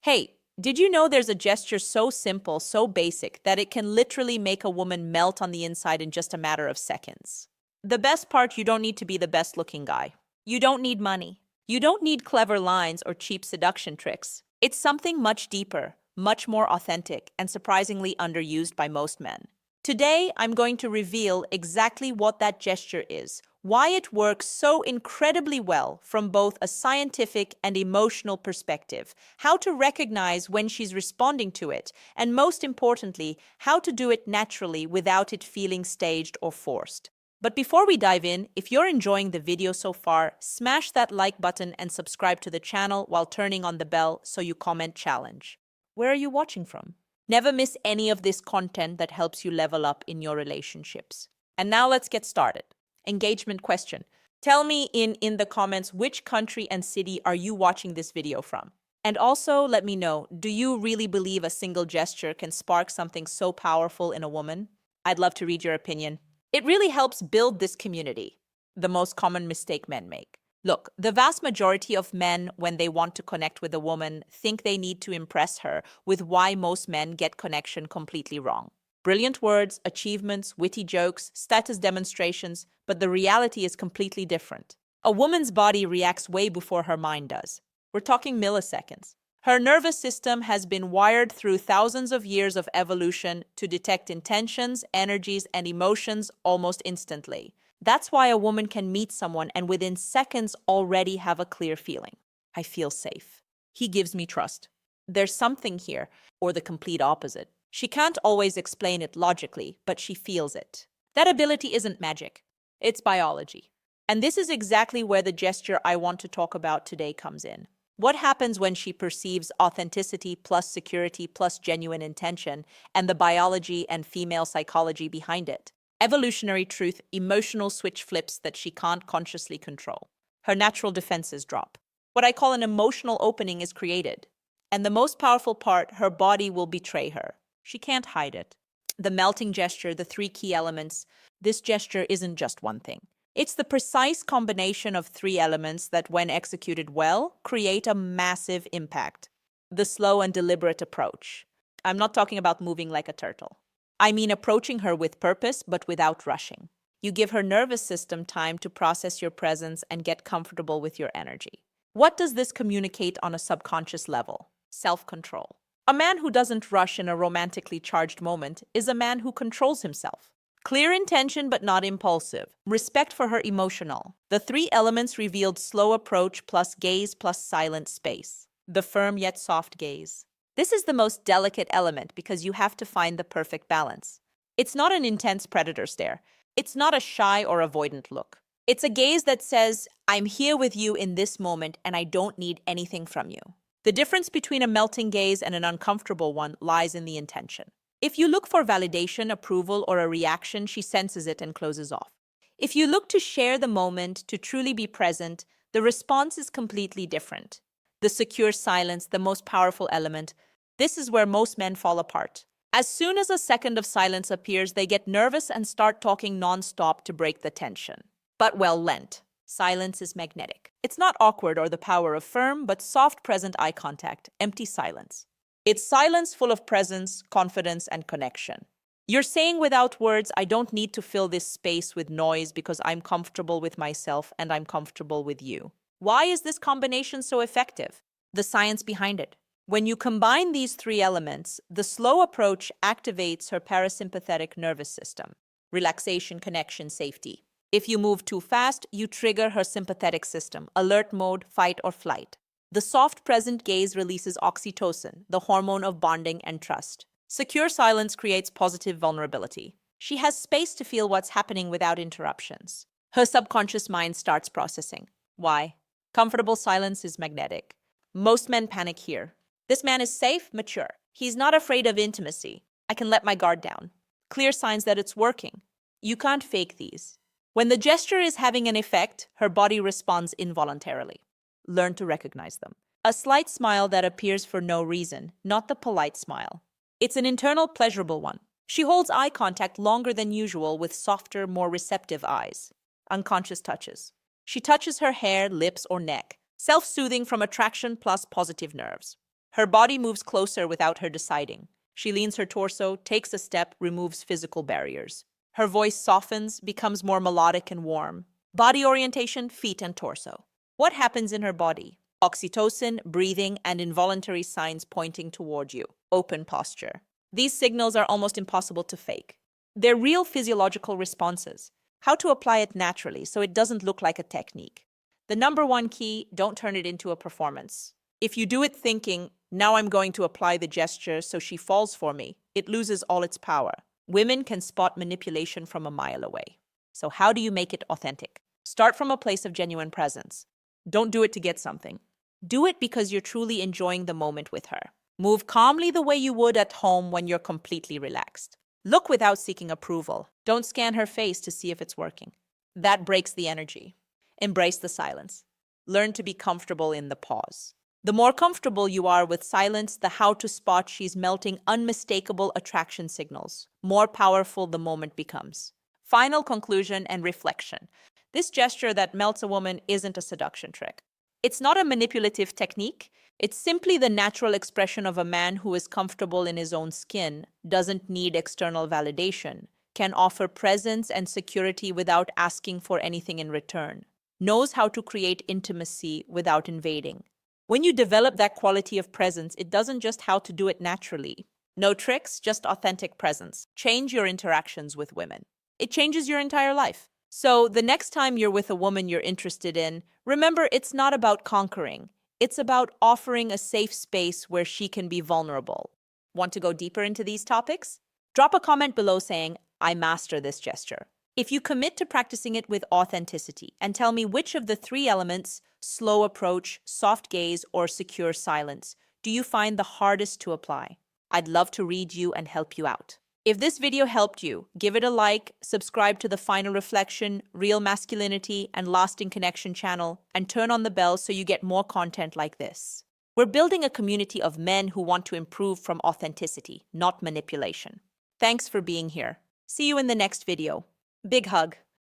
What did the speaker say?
Hey, did you know there's a gesture so simple, so basic, that it can literally make a woman melt on the inside in just a matter of seconds? The best part, you don't need to be the best looking guy. You don't need money. You don't need clever lines or cheap seduction tricks. It's something much deeper, much more authentic, and surprisingly underused by most men. Today, I'm going to reveal exactly what that gesture is, why it works so incredibly well from both a scientific and emotional perspective, how to recognize when she's responding to it, and most importantly, how to do it naturally without it feeling staged or forced. But before we dive in, if you're enjoying the video so far, smash that like button and subscribe to the channel while turning on the bell so you comment challenge. Where are you watching from? Never miss any of this content that helps you level up in your relationships. And now let's get started. Engagement question. Tell me in the comments which country and city are you watching this video from? And also let me know, do you really believe a single gesture can spark something so powerful in a woman? I'd love to read your opinion. It really helps build this community. The most common mistake men make. Look, the vast majority of men, when they want to connect with a woman, think they need to impress her with why most men get connection completely wrong. Brilliant words, achievements, witty jokes, status demonstrations, but the reality is completely different. A woman's body reacts way before her mind does. We're talking milliseconds. Her nervous system has been wired through thousands of years of evolution to detect intentions, energies, and emotions almost instantly. That's why a woman can meet someone and within seconds already have a clear feeling. I feel safe. He gives me trust. There's something here, or the complete opposite. She can't always explain it logically, but she feels it. That ability isn't magic. It's biology. And this is exactly where the gesture I want to talk about today comes in. What happens when she perceives authenticity plus security plus genuine intention and the biology and female psychology behind it? Evolutionary truth, emotional switch flips that she can't consciously control. Her natural defenses drop. What I call an emotional opening is created. And the most powerful part, her body will betray her. She can't hide it. The melting gesture, the three key elements, this gesture isn't just one thing. It's the precise combination of three elements that, when executed well, create a massive impact. The slow and deliberate approach. I'm not talking about moving like a turtle. I mean approaching her with purpose, but without rushing. You give her nervous system time to process your presence and get comfortable with your energy. What does this communicate on a subconscious level? Self-control. A man who doesn't rush in a romantically charged moment is a man who controls himself. Clear intention but not impulsive. Respect for her emotional. The three elements revealed: slow approach plus gaze plus silent space. The firm yet soft gaze. This is the most delicate element because you have to find the perfect balance. It's not an intense predator stare. It's not a shy or avoidant look. It's a gaze that says, I'm here with you in this moment and I don't need anything from you. The difference between a melting gaze and an uncomfortable one lies in the intention. If you look for validation, approval, or a reaction, she senses it and closes off. If you look to share the moment, to truly be present, the response is completely different. The secure silence, the most powerful element, this is where most men fall apart. As soon as a second of silence appears, they get nervous and start talking non-stop to break the tension. But well lent. Silence is magnetic. It's not awkward or the power of firm, but soft, present eye contact, empty silence. It's silence full of presence, confidence, and connection. You're saying without words, I don't need to fill this space with noise because I'm comfortable with myself and I'm comfortable with you. Why is this combination so effective? The science behind it. When you combine these three elements, the slow approach activates her parasympathetic nervous system. Relaxation, connection, safety. If you move too fast, you trigger her sympathetic system, alert mode, fight or flight. The soft present gaze releases oxytocin, the hormone of bonding and trust. Secure silence creates positive vulnerability. She has space to feel what's happening without interruptions. Her subconscious mind starts processing. Why? Comfortable silence is magnetic. Most men panic here. This man is safe, mature. He's not afraid of intimacy. I can let my guard down. Clear signs that it's working. You can't fake these. When the gesture is having an effect, her body responds involuntarily. Learn to recognize them. A slight smile that appears for no reason, not the polite smile. It's an internal, pleasurable one. She holds eye contact longer than usual with softer, more receptive eyes. Unconscious touches. She touches her hair, lips, or neck. Self-soothing from attraction plus positive nerves. Her body moves closer without her deciding. She leans her torso, takes a step, removes physical barriers. Her voice softens, becomes more melodic and warm. Body orientation, feet and torso. What happens in her body? Oxytocin, breathing, and involuntary signs pointing toward you. Open posture. These signals are almost impossible to fake. They're real physiological responses. How to apply it naturally so it doesn't look like a technique. The number one key, don't turn it into a performance. If you do it thinking, now I'm going to apply the gesture so she falls for me, it loses all its power. Women can spot manipulation from a mile away. So how do you make it authentic? Start from a place of genuine presence. Don't do it to get something. Do it because you're truly enjoying the moment with her. Move calmly the way you would at home when you're completely relaxed. Look without seeking approval. Don't scan her face to see if it's working. That breaks the energy. Embrace the silence. Learn to be comfortable in the pause. The more comfortable you are with silence, the how to spot she's melting unmistakable attraction signals. More powerful the moment becomes. Final conclusion and reflection. This gesture that melts a woman isn't a seduction trick. It's not a manipulative technique. It's simply the natural expression of a man who is comfortable in his own skin, doesn't need external validation, can offer presence and security without asking for anything in return, knows how to create intimacy without invading. When you develop that quality of presence, it doesn't just how to do it naturally. No tricks, just authentic presence. Change your interactions with women. It changes your entire life. So the next time you're with a woman you're interested in, remember it's not about conquering. It's about offering a safe space where she can be vulnerable. Want to go deeper into these topics? Drop a comment below saying, I master this gesture. If you commit to practicing it with authenticity and tell me which of the three elements, slow approach, soft gaze, or secure silence, do you find the hardest to apply? I'd love to read you and help you out. If this video helped you, give it a like, subscribe to the Final Reflection, Real Masculinity, and Lasting Connection channel, and turn on the bell so you get more content like this. We're building a community of men who want to improve from authenticity, not manipulation. Thanks for being here. See you in the next video. Big hug.